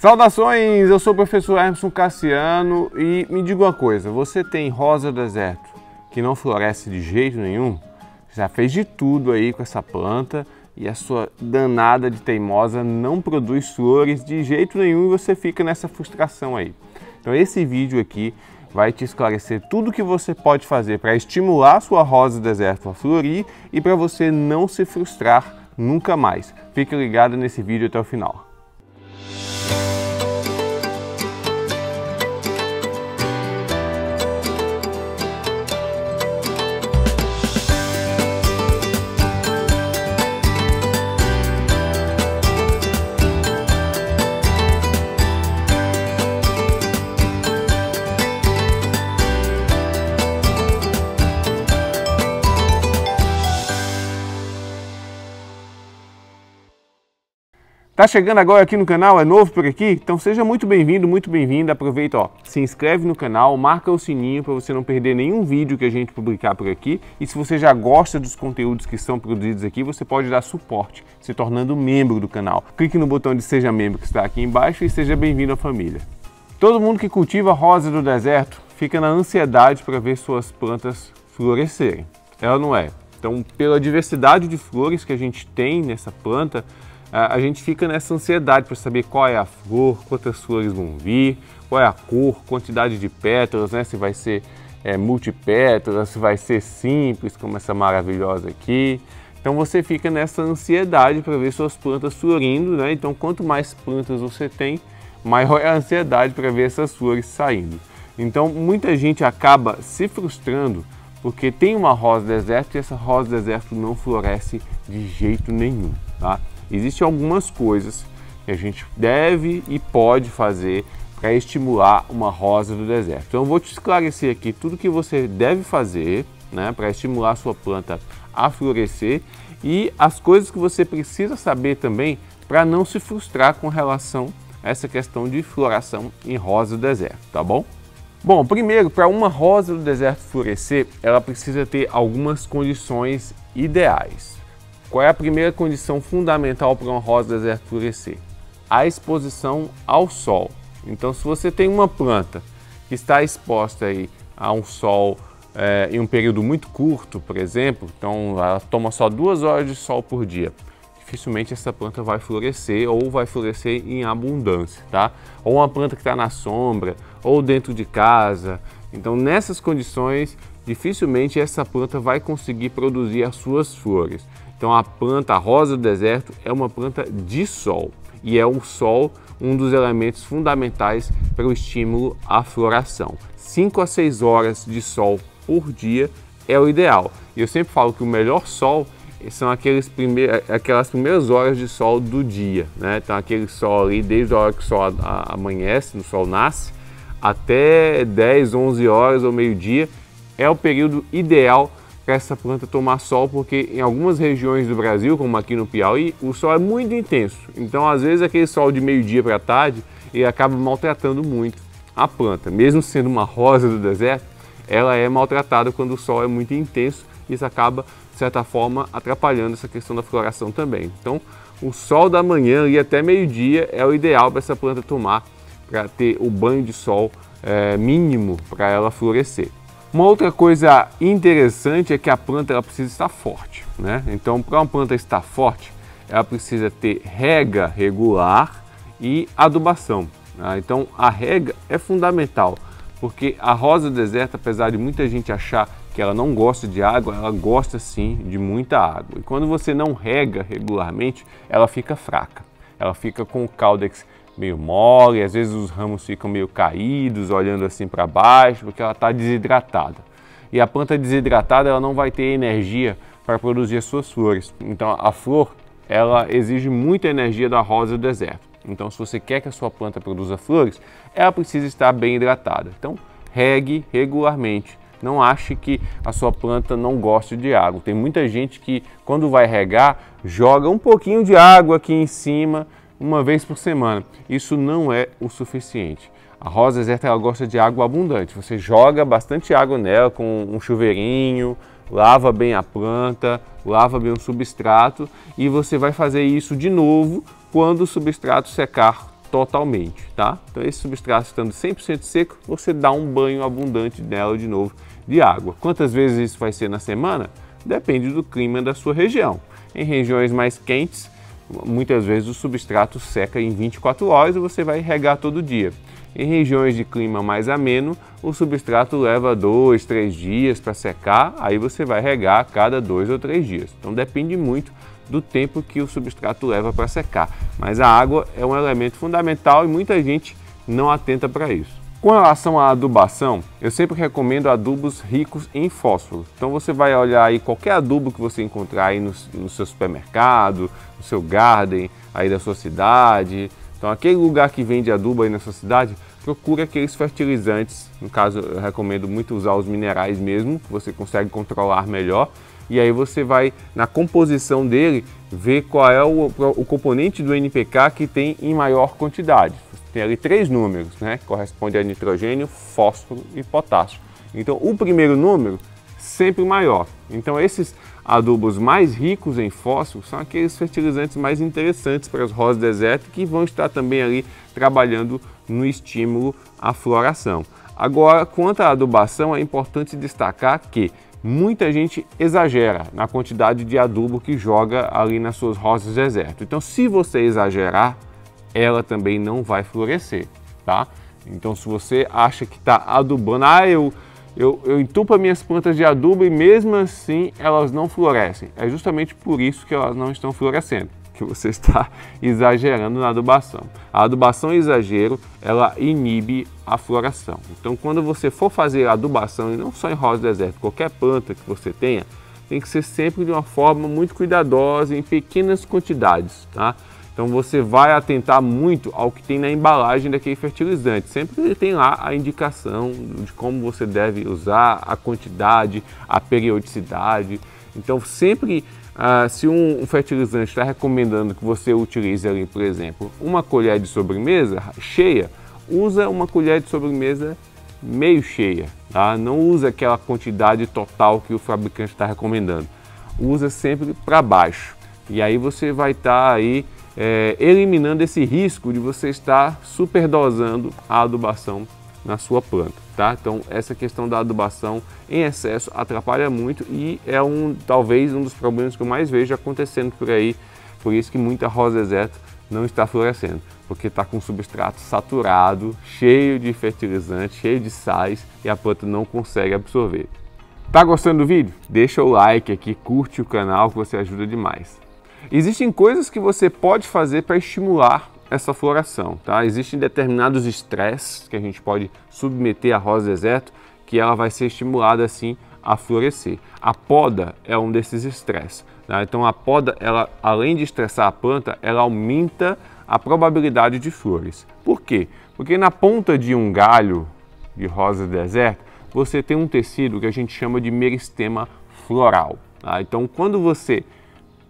Saudações, eu sou o professor Emerson Cassiano e me diga uma coisa, você tem rosa do deserto que não floresce de jeito nenhum? Já fez de tudo aí com essa planta e a sua danada de teimosa não produz flores de jeito nenhum e você fica nessa frustração aí. Então esse vídeo aqui vai te esclarecer tudo o que você pode fazer para estimular a sua rosa do deserto a florir e para você não se frustrar nunca mais. Fique ligado nesse vídeo até o final. Tá chegando agora aqui no canal, é novo por aqui? Então seja muito bem-vindo, muito bem-vinda. Aproveita, ó, se inscreve no canal, marca o sininho para você não perder nenhum vídeo que a gente publicar por aqui. E se você já gosta dos conteúdos que são produzidos aqui, você pode dar suporte, se tornando membro do canal. Clique no botão de Seja Membro que está aqui embaixo e seja bem-vindo à família. Todo mundo que cultiva rosa do deserto fica na ansiedade para ver suas plantas florescerem. Ela não é. Então, pela diversidade de flores que a gente tem nessa planta, a gente fica nessa ansiedade para saber qual é a flor, quantas flores vão vir, qual é a cor, quantidade de pétalas, né? Se vai ser multipétalas, se vai ser simples, como essa maravilhosa aqui. Então você fica nessa ansiedade para ver suas plantas florindo, né? Então quanto mais plantas você tem, maior é a ansiedade para ver essas flores saindo. Então muita gente acaba se frustrando porque tem uma rosa do deserto e essa rosa do deserto não floresce de jeito nenhum, tá? Existem algumas coisas que a gente deve e pode fazer para estimular uma rosa do deserto. Então eu vou te esclarecer aqui tudo que você deve fazer, né, para estimular a sua planta a florescer e as coisas que você precisa saber também para não se frustrar com relação a essa questão de floração em rosa do deserto, tá bom? Bom, primeiro, para uma rosa do deserto florescer, ela precisa ter algumas condições ideais. Qual é a primeira condição fundamental para uma rosa do deserto florescer? A exposição ao sol. Então, se você tem uma planta que está exposta aí a um sol em um período muito curto, por exemplo, então ela toma só 2 horas de sol por dia, dificilmente essa planta vai florescer ou vai florescer em abundância, tá? Ou uma planta que está na sombra ou dentro de casa. Então, nessas condições, dificilmente essa planta vai conseguir produzir as suas flores. Então a planta, a rosa do deserto, é uma planta de sol e é o sol um dos elementos fundamentais para o estímulo à floração. 5 a 6 horas de sol por dia é o ideal. E eu sempre falo que o melhor sol são aquelas primeiras horas de sol do dia, né? Então aquele sol ali, desde a hora que o sol amanhece, o sol nasce, até 10, 11 horas ou meio-dia, é o período ideal para essa planta tomar sol, porque em algumas regiões do Brasil, como aqui no Piauí, o sol é muito intenso. Então, às vezes, aquele sol de meio-dia para tarde, ele acaba maltratando muito a planta. Mesmo sendo uma rosa do deserto, ela é maltratada quando o sol é muito intenso e isso acaba, de certa forma, atrapalhando essa questão da floração também. Então, o sol da manhã e até meio-dia é o ideal para essa planta tomar, para ter o banho de sol mínimo para ela florescer. Uma outra coisa interessante é que a planta ela precisa estar forte, né? Então, para uma planta estar forte, ela precisa ter rega regular e adubação, tá? Então, a rega é fundamental, porque a rosa do deserto, apesar de muita gente achar que ela não gosta de água, ela gosta sim de muita água. E quando você não rega regularmente, ela fica fraca, ela fica com o caudex meio mole, às vezes os ramos ficam meio caídos, olhando assim para baixo, porque ela está desidratada. E a planta desidratada, ela não vai ter energia para produzir as suas flores. Então a flor, ela exige muita energia da rosa do deserto. Então se você quer que a sua planta produza flores, ela precisa estar bem hidratada. Então regue regularmente. Não ache que a sua planta não gosta de água. Tem muita gente que quando vai regar, joga um pouquinho de água aqui em cima, uma vez por semana. Isso não é o suficiente. A rosa do deserto ela gosta de água abundante. Você joga bastante água nela com um chuveirinho, lava bem a planta, lava bem o substrato e você vai fazer isso de novo quando o substrato secar totalmente, tá? Então esse substrato estando 100% seco, você dá um banho abundante nela de novo de água. Quantas vezes isso vai ser na semana? Depende do clima da sua região. Em regiões mais quentes, muitas vezes o substrato seca em 24 horas e você vai regar todo dia. Em regiões de clima mais ameno, o substrato leva 2, 3 dias para secar, aí você vai regar a cada 2 ou 3 dias. Então depende muito do tempo que o substrato leva para secar. Mas a água é um elemento fundamental e muita gente não atenta para isso. Com relação à adubação, eu sempre recomendo adubos ricos em fósforo. Então você vai olhar aí qualquer adubo que você encontrar aí no seu supermercado, no seu garden aí da sua cidade. Então aquele lugar que vende adubo aí na sua cidade, procure aqueles fertilizantes. No caso, eu recomendo muito usar os minerais mesmo, que você consegue controlar melhor. E aí você vai, na composição dele, ver qual é o componente do NPK que tem em maior quantidade. Tem ali 3 números, né? Corresponde a nitrogênio, fósforo e potássio. Então o primeiro número sempre maior. Então esses adubos mais ricos em fósforo são aqueles fertilizantes mais interessantes para as rosas do deserto que vão estar também ali trabalhando no estímulo à floração. Agora, quanto à adubação, é importante destacar que muita gente exagera na quantidade de adubo que joga ali nas suas rosas do deserto. Então, se você exagerar, ela também não vai florescer, tá? Então, se você acha que está adubando, eu entupo as minhas plantas de adubo e mesmo assim elas não florescem. É justamente por isso que elas não estão florescendo, que você está exagerando na adubação. A adubação em exagero, ela inibe a floração. Então, quando você for fazer adubação, e não só em rosa do deserto, qualquer planta que você tenha, tem que ser sempre de uma forma muito cuidadosa, em pequenas quantidades, tá? Então você vai atentar muito ao que tem na embalagem daquele fertilizante. Sempre ele tem lá a indicação de como você deve usar, a quantidade, a periodicidade. Então sempre, se um fertilizante está recomendando que você utilize ali, por exemplo, uma colher de sobremesa cheia, usa uma colher de sobremesa meio cheia, tá? Não usa aquela quantidade total que o fabricante está recomendando. Usa sempre para baixo. E aí você vai estar aí eliminando esse risco de você estar superdosando a adubação na sua planta, tá? Então essa questão da adubação em excesso atrapalha muito e é talvez um dos problemas que eu mais vejo acontecendo por aí, por isso que muita rosa deserto não está florescendo, porque está com substrato saturado, cheio de fertilizantes, cheio de sais e a planta não consegue absorver. Tá gostando do vídeo? Deixa o like aqui, curte o canal que você ajuda demais. Existem coisas que você pode fazer para estimular essa floração, tá? Existem determinados estresses que a gente pode submeter à rosa deserto que ela vai ser estimulada assim a florescer. A poda é um desses estresses, tá? Então a poda, ela, além de estressar a planta, ela aumenta a probabilidade de flores. Por quê? Porque na ponta de um galho de rosa deserto você tem um tecido que a gente chama de meristema floral, tá? Então quando você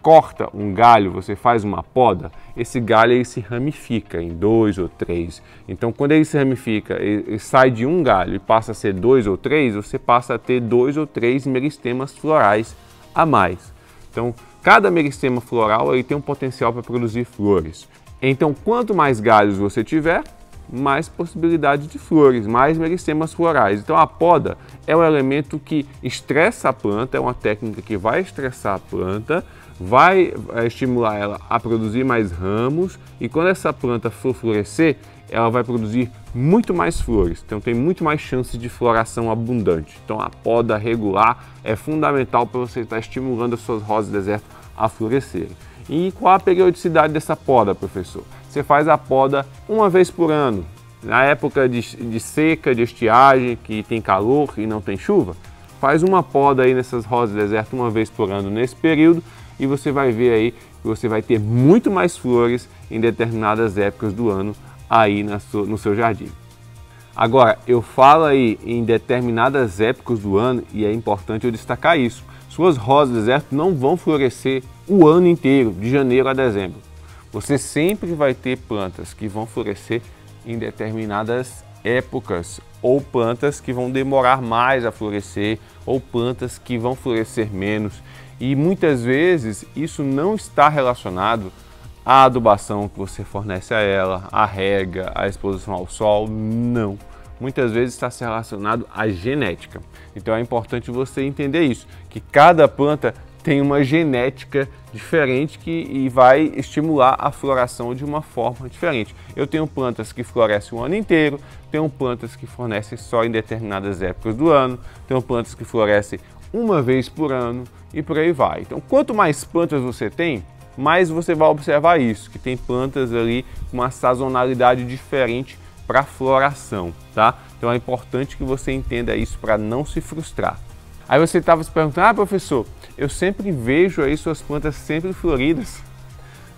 corta um galho, você faz uma poda, esse galho ele se ramifica em 2 ou 3. Então, quando ele se ramifica, ele sai de um galho e passa a ser 2 ou 3, você passa a ter 2 ou 3 meristemas florais a mais. Então, cada meristema floral ele tem um potencial para produzir flores. Então, quanto mais galhos você tiver, mais possibilidade de flores, mais meristemas florais. Então, a poda é um elemento que estressa a planta, é uma técnica que vai estressar a planta, vai estimular ela a produzir mais ramos e quando essa planta for florescer, ela vai produzir muito mais flores, então tem muito mais chances de floração abundante. Então a poda regular é fundamental para você estar estimulando as suas rosas do deserto a florescerem. E qual a periodicidade dessa poda, professor? Você faz a poda uma vez por ano. Na época de seca, de estiagem, que tem calor e não tem chuva, faz uma poda aí nessas rosas do deserto uma vez por ano nesse período e você vai ver aí que você vai ter muito mais flores em determinadas épocas do ano aí no seu jardim. Agora, eu falo aí em determinadas épocas do ano e é importante eu destacar isso. Suas rosas do deserto não vão florescer o ano inteiro, de janeiro a dezembro. Você sempre vai ter plantas que vão florescer em determinadas épocas ou plantas que vão demorar mais a florescer ou plantas que vão florescer menos. E muitas vezes isso não está relacionado a adubação que você fornece a ela, a rega, a exposição ao sol, não. Muitas vezes está relacionado à genética. Então é importante você entender isso, que cada planta tem uma genética diferente e vai estimular a floração de uma forma diferente. Eu tenho plantas que florescem o ano inteiro, tenho plantas que fornecem só em determinadas épocas do ano, tenho plantas que florescem uma vez por ano e por aí vai. Então, quanto mais plantas você tem, mais você vai observar isso, que tem plantas ali com uma sazonalidade diferente para floração, tá? Então é importante que você entenda isso para não se frustrar. Aí você estava se perguntando, professor, eu sempre vejo aí suas plantas sempre floridas.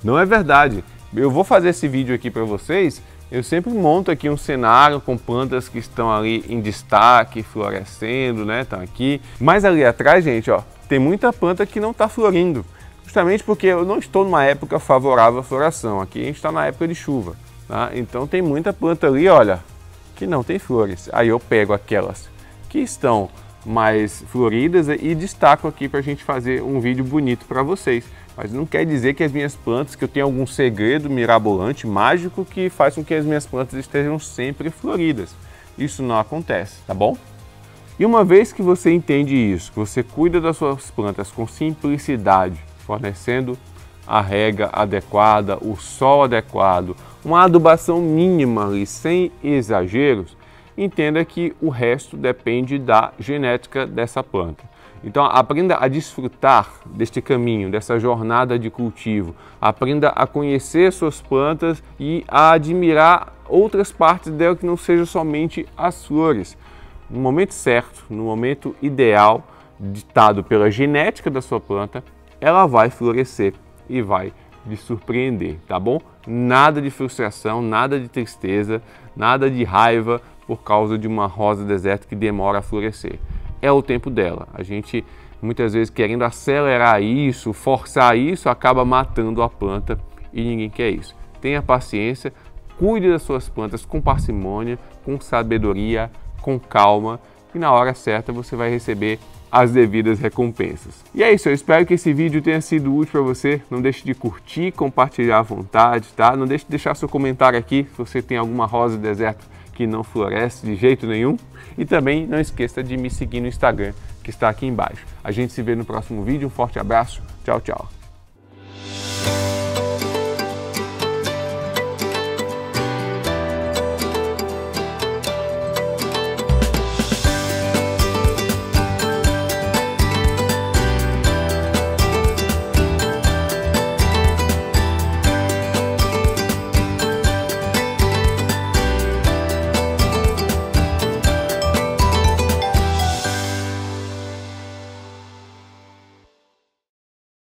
Não é verdade. Eu vou fazer esse vídeo aqui para vocês, eu sempre monto aqui um cenário com plantas que estão ali em destaque, florescendo, né? Estão aqui. Mas ali atrás, gente, ó, tem muita planta que não está florindo. Justamente porque eu não estou numa época favorável à floração. Aqui a gente está na época de chuva, tá? Então tem muita planta ali, olha, que não tem flores. Aí eu pego aquelas que estão mais floridas e destaco aqui para a gente fazer um vídeo bonito para vocês. Mas não quer dizer que as minhas plantas, que eu tenho algum segredo mirabolante, mágico, que faz com que as minhas plantas estejam sempre floridas. Isso não acontece, tá bom? E uma vez que você entende isso, que você cuida das suas plantas com simplicidade, fornecendo a rega adequada, o sol adequado, uma adubação mínima ali, sem exageros, entenda que o resto depende da genética dessa planta. Então aprenda a desfrutar deste caminho, dessa jornada de cultivo. Aprenda a conhecer suas plantas e a admirar outras partes dela que não sejam somente as flores. No momento certo, no momento ideal, ditado pela genética da sua planta, ela vai florescer e vai lhe surpreender, tá bom? Nada de frustração, nada de tristeza, nada de raiva por causa de uma rosa deserta que demora a florescer. É o tempo dela. A gente, muitas vezes, querendo acelerar isso, forçar isso, acaba matando a planta e ninguém quer isso. Tenha paciência, cuide das suas plantas com parcimônia, com sabedoria, com calma e na hora certa você vai receber as devidas recompensas. E é isso, eu espero que esse vídeo tenha sido útil para você. Não deixe de curtir, compartilhar à vontade, tá? Não deixe de deixar seu comentário aqui se você tem alguma rosa deserta que não floresce de jeito nenhum. E também não esqueça de me seguir no Instagram, que está aqui embaixo. A gente se vê no próximo vídeo. Um forte abraço. Tchau, tchau.